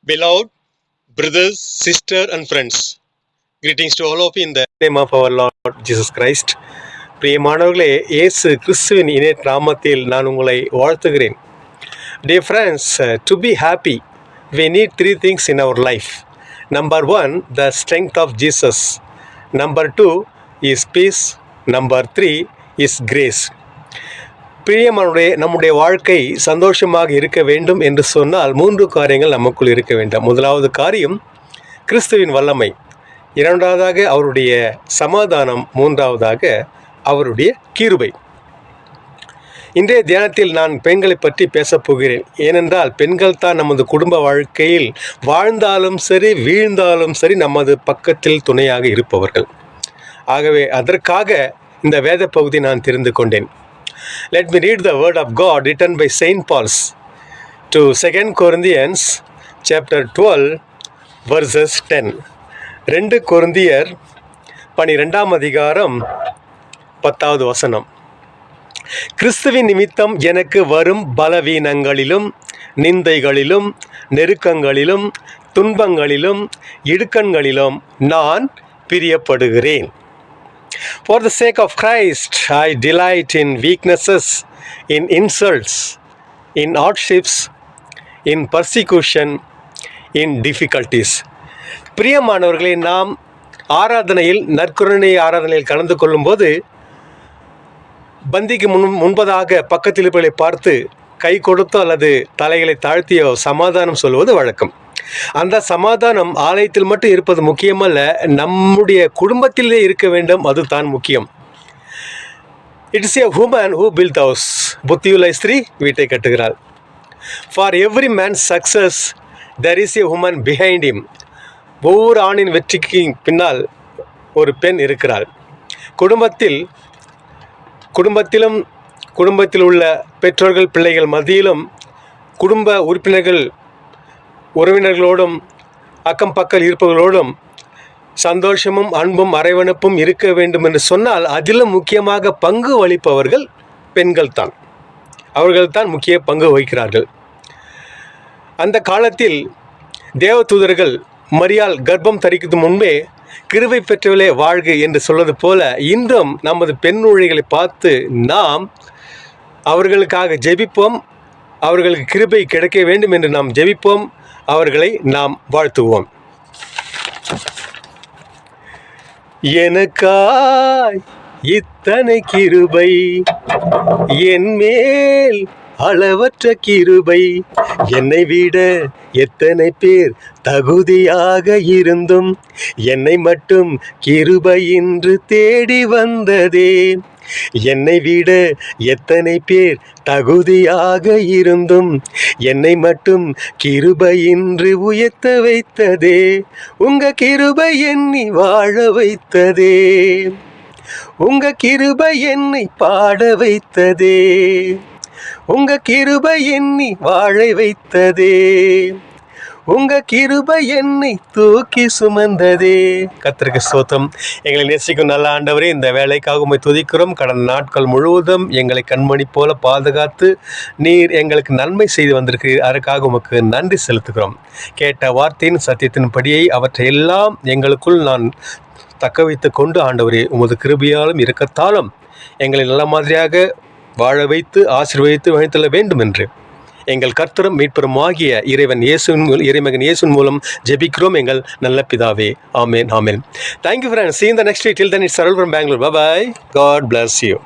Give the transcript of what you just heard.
Beloved brothers, sisters, and friends, greetings to all of you in the name of our Lord Jesus Christ. பிரியமானவர்களே, இயேசு கிறிஸ்துவின் இணைய நாமத்தில் நான் உங்களை வாழ்த்துகிறேன். Dear friends, to be happy, we need three things in our life. Number one, the strength of Jesus. Number two is peace. Number three is grace. பிரியமானவர்களே, நம்முடைய வாழ்க்கை சந்தோஷமாக இருக்க வேண்டும் என்று சொன்னால் 3 காரியங்கள் நமக்குள் இருக்க வேண்டும். முதலாவது காரியம் கிறிஸ்துவின் வல்லமை, இரண்டாவதாக அவருடைய சமாதானம், மூன்றாவதாக அவருடைய கிருபை. இன்றைய தியானத்தில் நான் பெண்களை பற்றி பேசப் போகிறேன். ஏனென்றால் பெண்கள் தான் நமது குடும்ப வாழ்க்கையில் வாழ்ந்தாலும் சரி வீழ்ந்தாலும் சரி நமது பக்கத்தில் துணையாக இருப்பவர்கள். ஆகவே அதற்காக இந்த வேத பகுதி நான் தெரிந்து கொண்டேன். Let me read the word of God written by Saint Paul to 2 Corinthians chapter 12 verses 10. 2 கொரிந்தியர் 12ஆம் அதிகாரம் 10வது வசனம். கிறிஸ்துவின் நிமித்தம் எனக்கு வரும் பலவீனங்களிலும் நிந்தைகளிலும் நெருக்கங்களிலும் துன்பங்களிலும் இடுக்கண்களிலும் நான் பிரியப்படுகிறேன். For the sake of Christ, I delight in weaknesses, in insults, in hardships, in persecution, in difficulties. பிரியமானவர்களே, நாம் ஆராதனையில் நற்கருணை ஆராதனையில் கலந்து கொள்ளும்போது பந்திக்கு முன்பதாக பக்கத்தில் இருப்பவர்களை பார்த்து கை கொடுத்தோ அல்லது தலைகளை தாழ்த்தியோ சமாதானம் சொல்வது வழக்கம். அந்த சமாதானம் ஆலயத்தில் மட்டும் இருப்பது முக்கியமல்ல, நம்முடைய குடும்பத்திலே இருக்க வேண்டும், அது தான் முக்கியம். It is a woman who build house. புத்தியுள்ள ஸ்திரீ வீட்டை கட்டுகிறாள். For every man success there is a woman behind him. ஒவ்வொரு ஆணின் வெற்றிக்கு பின்னால் ஒரு பெண் இருக்கிறாள். குடும்பத்தில் உள்ள பெற்றோர்கள் பிள்ளைகள் மத்தியிலும் குடும்ப உறவினர்களோடும் அக்கம் பக்கம் இருப்பவர்களோடும் சந்தோஷமும் அன்பும் அரவணைப்பும் இருக்க வேண்டும் என்று சொன்னால் அதிலும் முக்கியமாக பங்கு வகிப்பவர்கள் பெண்கள் தான். அவர்கள்தான் முக்கிய பங்கு வகிக்கிறார்கள். அந்த காலத்தில் தேவதூதர்கள் மரியாள் கர்ப்பம் தரிக்கும் முன்பே கிருபை பெற்றவளே வாழ்க என்று சொல்வது போல இன்றும் நமது பெண் ஊழியர்களை பார்த்து நாம் அவர்களுக்காக ஜெபிப்போம். அவர்களுக்கு கிருபை கிடைக்க வேண்டும் என்று நாம் ஜெபிப்போம். அவர்களை நாம் வாழ்த்துவோம். எனக்காய் இத்தனை கிருபை, என் மேல் அளவற்ற கிருபை, என்னை விட எத்தனை பேர் தகுதியாக இருந்தும் என்னை மட்டும் கிருபையின்று தேடி வந்ததே. என்னை விட எத்தனை பேர் தகுதியாக இருந்தும் என்னை மட்டும் கிருபையின்றி உயர்த்த வைத்ததே. உங்க கிருபை என்னை வாழ வைத்ததே. உங்க கிருபை என்னை பாட வைத்ததே. உங்க கிருபை என்னை வாழ வைத்ததே. உங்க கிருபை என்னை தூக்கி சுமந்ததே. கர்த்தருக்கு ஸ்தோத்திரம். எங்களை நேசிக்கும் நல்ல ஆண்டவரே, இந்த வேலைக்காக உம்மை துதிக்கிறோம். கடந்த நாட்கள் முழுவதும் எங்களை கண்மணி போல பாதுகாத்து நீர் எங்களுக்கு நன்மை செய்து வந்திருக்கிறீர். அதற்காக உமக்கு நன்றி செலுத்துகிறோம். கேட்ட வார்த்தையின் சத்தியத்தின் படியை அவற்றை எல்லாம் எங்களுக்குள் நான் தக்க வைத்து கொண்டு ஆண்டவரே உமது கிருபையாலும் இரக்கத்தாலும் எங்களை நல்ல மாதிரியாக வாழ வைத்து ஆசீர்வதித்து வழித்தள்ள வேண்டும் என்று எங்கள் கர்த்தரும் மீட்பரும் ஆகிய இறைமகன் இயேசுவின் மூலம் ஜெபிக்கிறோம் எங்கள் நல்ல பிதாவே. ஆமென், ஆமென். Thank you friends. See you in the next week. Till then, it's Sarul from Bangalore. Bye bye. God bless you.